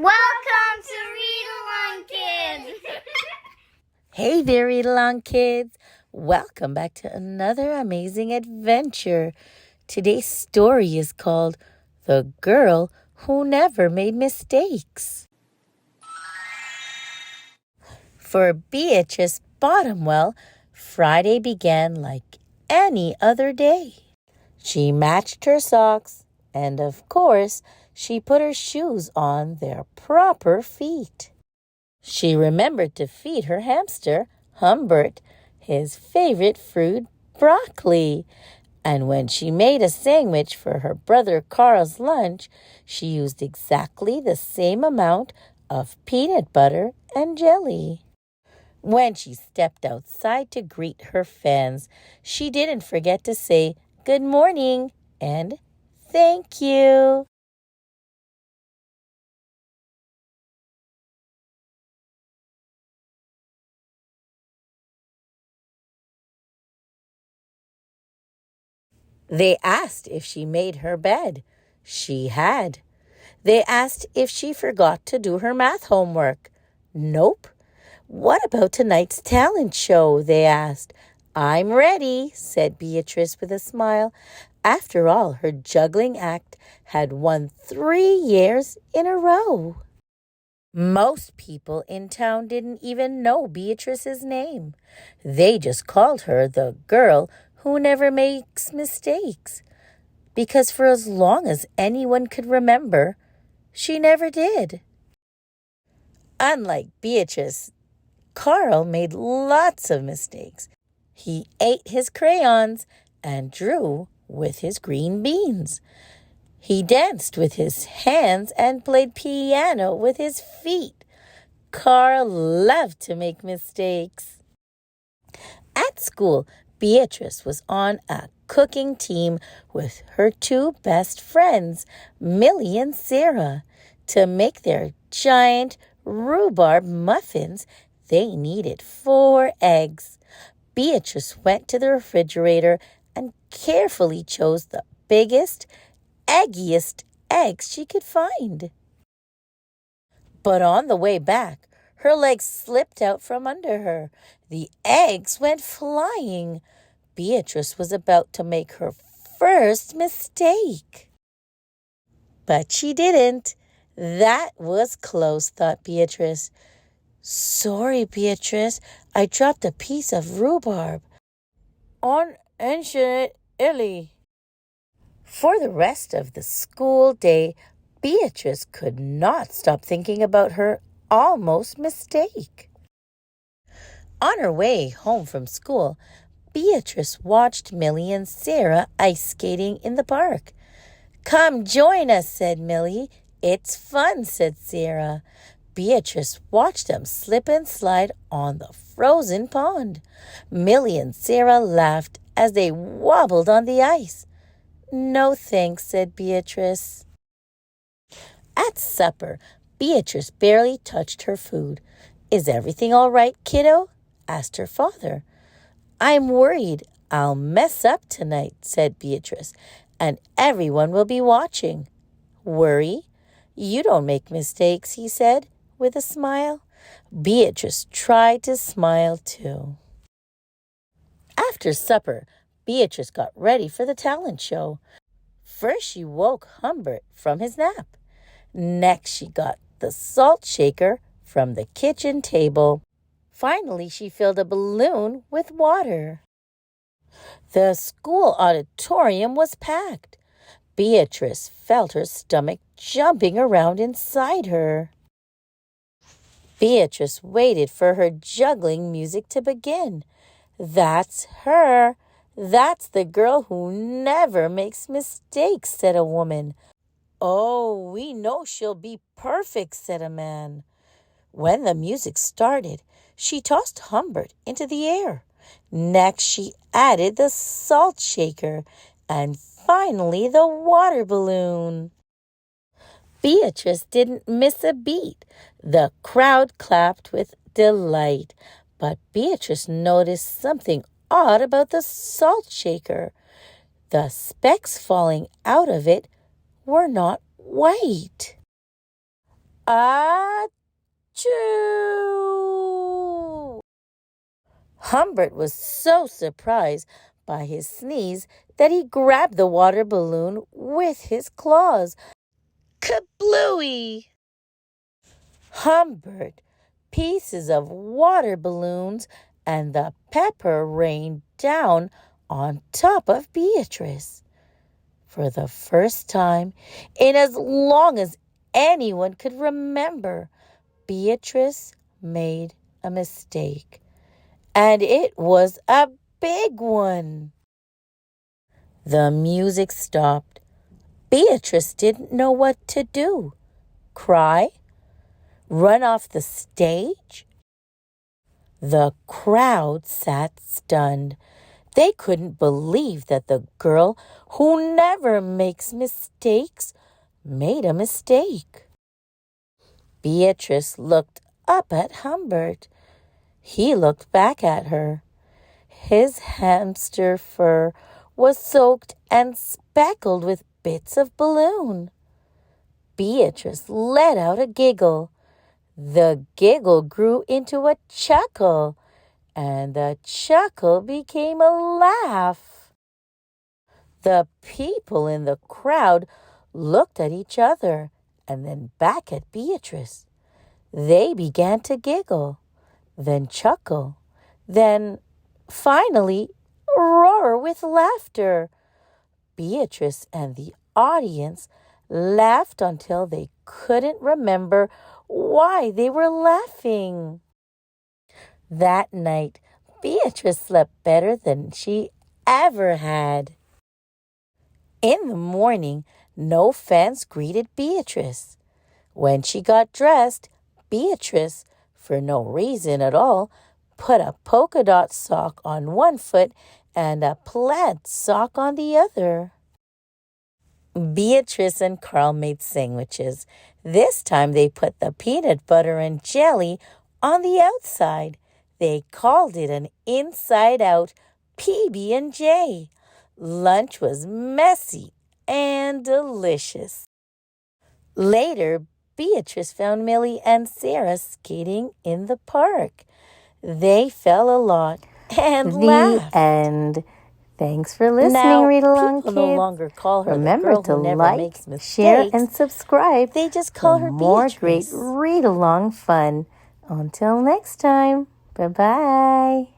Welcome to Read Along Kids! Hey there, Read Along Kids. Welcome back to another amazing adventure. Today's story is called The Girl Who Never Made Mistakes. For Beatrice Bottomwell, Friday began like any other day. She matched her socks, and of course, she put her shoes on their proper feet. She remembered to feed her hamster, Humbert, his favorite fruit, broccoli. And when she made a sandwich for her brother Carl's lunch, she used exactly the same amount of peanut butter and jelly. When she stepped outside to greet her fans, she didn't forget to say good morning and thank you. They asked if she made her bed. She had. They asked if she forgot to do her math homework. Nope. What about tonight's talent show? They asked. I'm ready, said Beatrice with a smile. After all, her juggling act had won 3 years in a row. Most people in town didn't even know Beatrice's name. They just called her the girl who never makes mistakes. Because for as long as anyone could remember, she never did. Unlike Beatrice, Carl made lots of mistakes. He ate his crayons and drew with his green beans. He danced with his hands and played piano with his feet. Carl loved to make mistakes. At school, Beatrice was on a cooking team with her 2 best friends, Millie and Sarah. To make their giant rhubarb muffins, they needed 4 eggs. Beatrice went to the refrigerator and carefully chose the biggest, eggiest eggs she could find. But on the way back, her legs slipped out from under her. The eggs went flying. Beatrice was about to make her first mistake. But she didn't. That was close, thought Beatrice. Sorry, Beatrice, I dropped a piece of rhubarb. On ancient Illy. For the rest of the school day, Beatrice could not stop thinking about her almost mistake. On her way home from school, Beatrice watched Millie and Sarah ice skating in the park. Come join us, said Millie. It's fun, said Sarah. Beatrice watched them slip and slide on the frozen pond. Millie and Sarah laughed as they wobbled on the ice. No thanks, said Beatrice. At supper, Beatrice barely touched her food. Is everything all right, kiddo? Asked her father. I'm worried I'll mess up tonight, said Beatrice, and everyone will be watching. Worry? You don't make mistakes, he said with a smile. Beatrice tried to smile too. After supper, Beatrice got ready for the talent show. First, she woke Humbert from his nap. Next, she got the salt shaker from the kitchen table. Finally, she filled a balloon with water. The school auditorium was packed. Beatrice felt her stomach jumping around inside her. Beatrice waited for her juggling music to begin. That's her. That's the girl who never makes mistakes, said a woman. Oh, we know she'll be perfect, said a man. When the music started, she tossed Humbert into the air. Next, she added the salt shaker, and finally the water balloon. Beatrice didn't miss a beat. The crowd clapped with delight, but Beatrice noticed something odd about the salt shaker. The specks falling out of it were not white. Achoo! Humbert was so surprised by his sneeze that he grabbed the water balloon with his claws. Kablooey! Humbert, pieces of water balloons, and the pepper rained down on top of Beatrice. For the first time in as long as anyone could remember, Beatrice made a mistake. And it was a big one. The music stopped. Beatrice didn't know what to do. Cry? Run off the stage? The crowd sat stunned. They couldn't believe that the girl who never makes mistakes made a mistake. Beatrice looked up at Humbert. He looked back at her. His hamster fur was soaked and speckled with bits of balloon. Beatrice let out a giggle. The giggle grew into a chuckle, and the chuckle became a laugh. The people in the crowd looked at each other and then back at Beatrice. They began to giggle, then chuckle, then finally roar with laughter. Beatrice and the audience laughed until they couldn't remember why they were laughing. That night, Beatrice slept better than she ever had. In the morning, no fans greeted Beatrice. When she got dressed, Beatrice, for no reason at all, put a polka dot sock on one foot and a plaid sock on the other. Beatrice and Carl made sandwiches. This time they put the peanut butter and jelly on the outside. They called it an inside-out PB&J. Lunch was messy and delicious. Later, Beatrice found Millie and Sarah skating in the park. They fell a lot and laughed. The end. Thanks for listening, Now, Read Along people Kids. no longer call her Remember the girl to who never like, makes mistakes. share, and subscribe. They just call for her more Beatrice. great read along fun. Until next time, bye-bye.